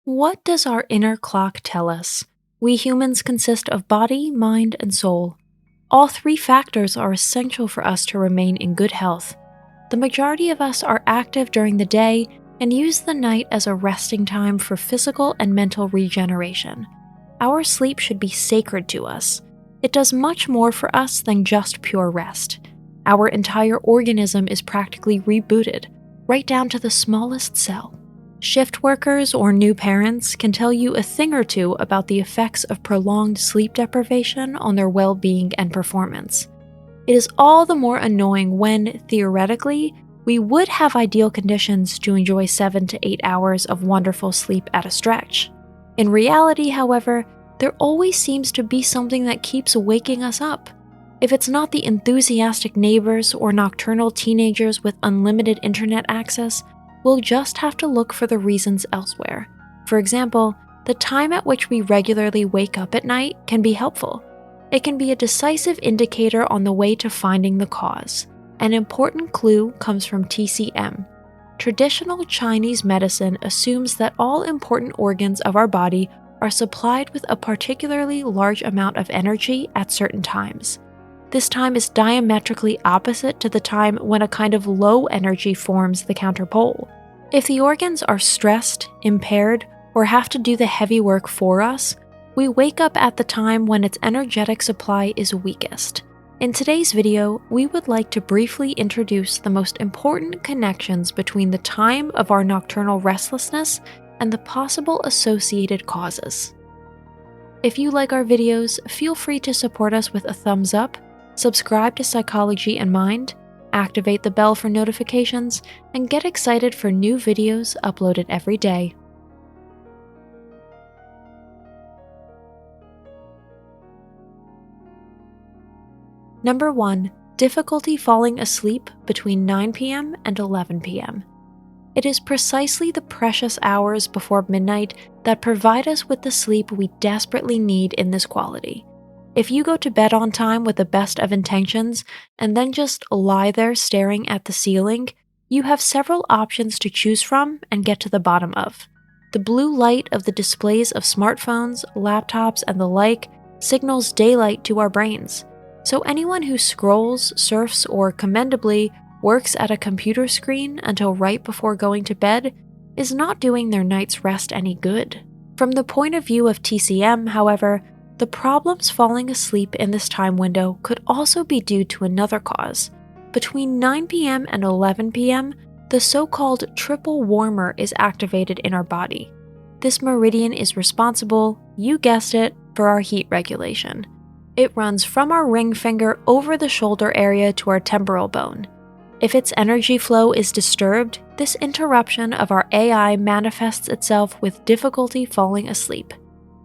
What does our inner clock tell us? We humans consist of body, mind, and soul. All three factors are essential for us to remain in good health. The majority of us are active during the day and use the night as a resting time for physical and mental regeneration. Our sleep should be sacred to us. It does much more for us than just pure rest. Our entire organism is practically rebooted, right down to the smallest cell. Shift workers or new parents can tell you a thing or two about the effects of prolonged sleep deprivation on their well-being and performance. It is all the more annoying when, theoretically, we would have ideal conditions to enjoy 7 to 8 hours of wonderful sleep at a stretch. In reality, however, there always seems to be something that keeps waking us up. If it's not the enthusiastic neighbors or nocturnal teenagers with unlimited internet access, we'll just have to look for the reasons elsewhere. For example, the time at which we regularly wake up at night can be helpful. It can be a decisive indicator on the way to finding the cause. An important clue comes from TCM. Traditional Chinese medicine assumes that all important organs of our body are supplied with a particularly large amount of energy at certain times. This time is diametrically opposite to the time when a kind of low energy forms the counterpole. If the organs are stressed, impaired, or have to do the heavy work for us, we wake up at the time when its energetic supply is weakest. In today's video, we would like to briefly introduce the most important connections between the time of our nocturnal restlessness and the possible associated causes. If you like our videos, feel free to support us with a thumbs up, subscribe to Psychology and Mind, activate the bell for notifications, and get excited for new videos uploaded every day. Number 1. Difficulty falling asleep between 9 p.m. and 11 p.m. It is precisely the precious hours before midnight that provide us with the sleep we desperately need in this quality. If you go to bed on time with the best of intentions and then just lie there staring at the ceiling, you have several options to choose from and get to the bottom of. The blue light of the displays of smartphones, laptops, and the like signals daylight to our brains. So anyone who scrolls, surfs, or commendably works at a computer screen until right before going to bed is not doing their night's rest any good. From the point of view of TCM, however, the problems falling asleep in this time window could also be due to another cause. Between 9 p.m. and 11 p.m., the so-called triple warmer is activated in our body. This meridian is responsible, you guessed it, for our heat regulation. It runs from our ring finger over the shoulder area to our temporal bone. If its energy flow is disturbed, this interruption of our AI manifests itself with difficulty falling asleep.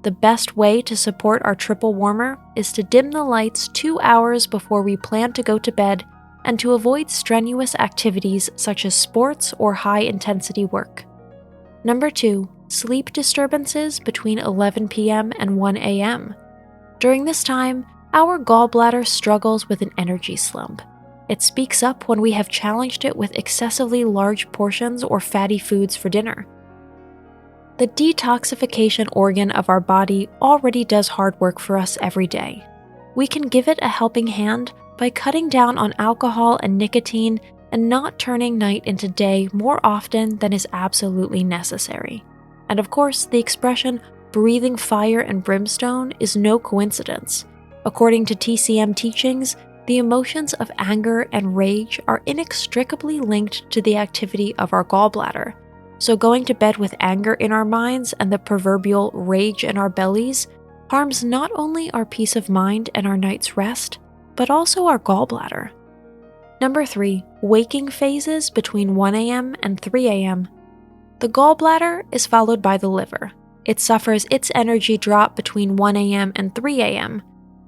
The best way to support our triple warmer is to dim the lights 2 hours before we plan to go to bed and to avoid strenuous activities such as sports or high-intensity work. Number 2. Sleep disturbances between 11 p.m. and 1 a.m. During this time, our gallbladder struggles with an energy slump. It speaks up when we have challenged it with excessively large portions or fatty foods for dinner. The detoxification organ of our body already does hard work for us every day. We can give it a helping hand by cutting down on alcohol and nicotine and not turning night into day more often than is absolutely necessary. And of course, the expression breathing fire and brimstone is no coincidence. According to TCM teachings, the emotions of anger and rage are inextricably linked to the activity of our gallbladder. So going to bed with anger in our minds and the proverbial rage in our bellies harms not only our peace of mind and our night's rest, but also our gallbladder. Number 3. Waking phases between 1 a.m. and 3 a.m. The gallbladder is followed by the liver. It suffers its energy drop between 1 a.m. and 3 a.m.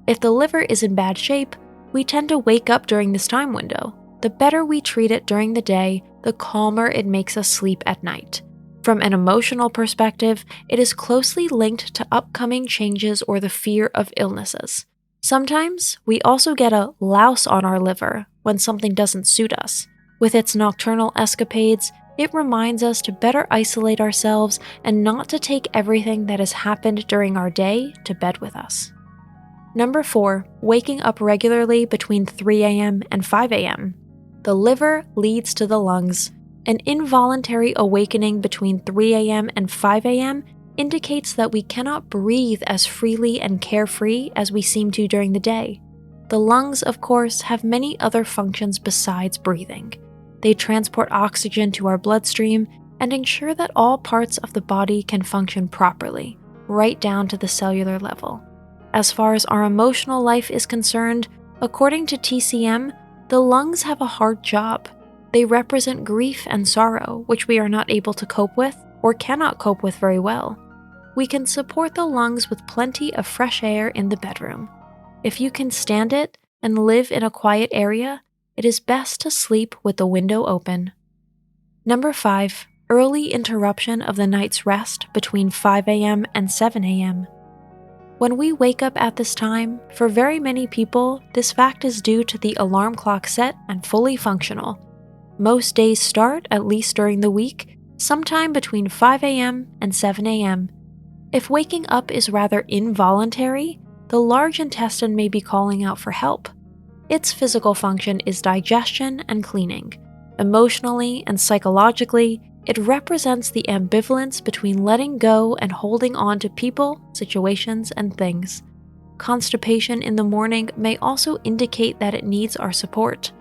If the liver is in bad shape, we tend to wake up during this time window. The better we treat it during the day, the calmer it makes us sleep at night. From an emotional perspective, it is closely linked to upcoming changes or the fear of illnesses. Sometimes, we also get a louse on our liver when something doesn't suit us. With its nocturnal escapades, It reminds us to better isolate ourselves and not to take everything that has happened during our day to bed with us. Number 4, waking up regularly between 3 a.m. and 5 a.m. The liver leads to the lungs. An involuntary awakening between 3 a.m. and 5 a.m. indicates that we cannot breathe as freely and carefree as we seem to during the day. The lungs, of course, have many other functions besides breathing. They transport oxygen to our bloodstream and ensure that all parts of the body can function properly, right down to the cellular level. As far as our emotional life is concerned, according to TCM, the lungs have a hard job. They represent grief and sorrow, which we are not able to cope with or cannot cope with very well. We can support the lungs with plenty of fresh air in the bedroom. If you can stand it and live in a quiet area, it is best to sleep with the window open. Number 5, early interruption of the night's rest between 5 a.m. and 7 a.m. When we wake up at this time, for very many people, this fact is due to the alarm clock set and fully functional. Most days start, at least during the week, sometime between 5 a.m. and 7 a.m. If waking up is rather involuntary, the large intestine may be calling out for help. Its physical function is digestion and cleaning. Emotionally and psychologically, it represents the ambivalence between letting go and holding on to people, situations, and things. Constipation in the morning may also indicate that it needs our support.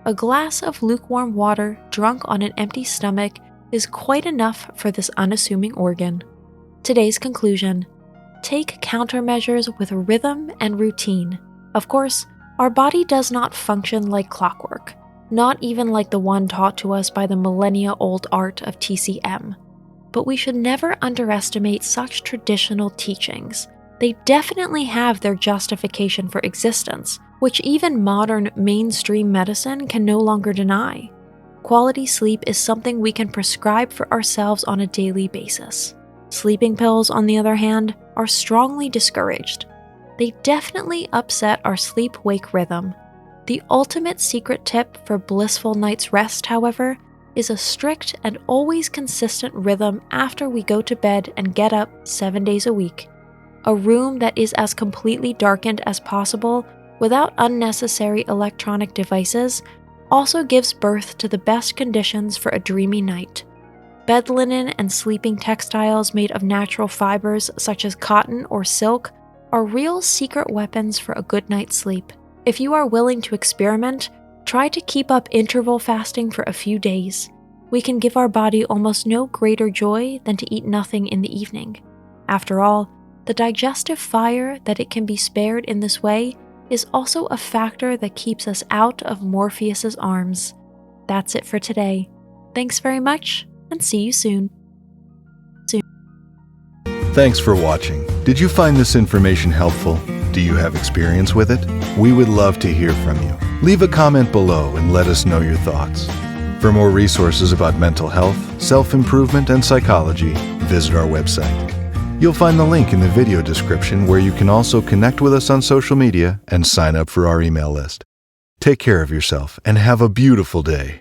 A glass of lukewarm water drunk on an empty stomach is quite enough for this unassuming organ. Today's conclusion: take countermeasures with rhythm and routine. Of course, our body does not function like clockwork, not even like the one taught to us by the millennia-old art of TCM. But we should never underestimate such traditional teachings. They definitely have their justification for existence, which even modern mainstream medicine can no longer deny. Quality sleep is something we can prescribe for ourselves on a daily basis. Sleeping pills, on the other hand, are strongly discouraged. They definitely upset our sleep-wake rhythm. The ultimate secret tip for blissful night's rest, however, is a strict and always consistent rhythm after we go to bed and get up 7 days a week. A room that is as completely darkened as possible without unnecessary electronic devices also gives birth to the best conditions for a dreamy night. Bed linen and sleeping textiles made of natural fibers such as cotton or silk are real secret weapons for a good night's sleep. If you are willing to experiment, try to keep up interval fasting for a few days. We can give our body almost no greater joy than to eat nothing in the evening. After all, the digestive fire that it can be spared in this way is also a factor that keeps us out of Morpheus's arms. That's it for today. Thanks very much, and see you soon. Thanks for watching. Did you find this information helpful? Do you have experience with it? We would love to hear from you. Leave a comment below and let us know your thoughts. For more resources about mental health, self-improvement, and psychology, visit our website. You'll find the link in the video description where you can also connect with us on social media and sign up for our email list. Take care of yourself and have a beautiful day.